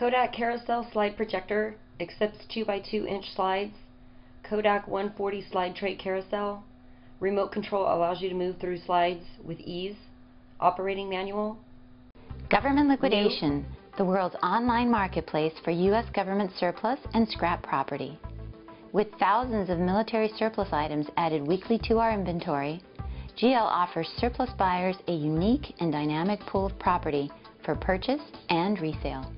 Kodak Carousel slide projector accepts 2x2-inch slides. Kodak 140 slide tray carousel. Remote control allows you to move through slides with ease. Operating manual. Government Liquidation, the world's online marketplace for U.S. government surplus and scrap property. With thousands of military surplus items added weekly to our inventory, GL offers surplus buyers a unique and dynamic pool of property for purchase and resale.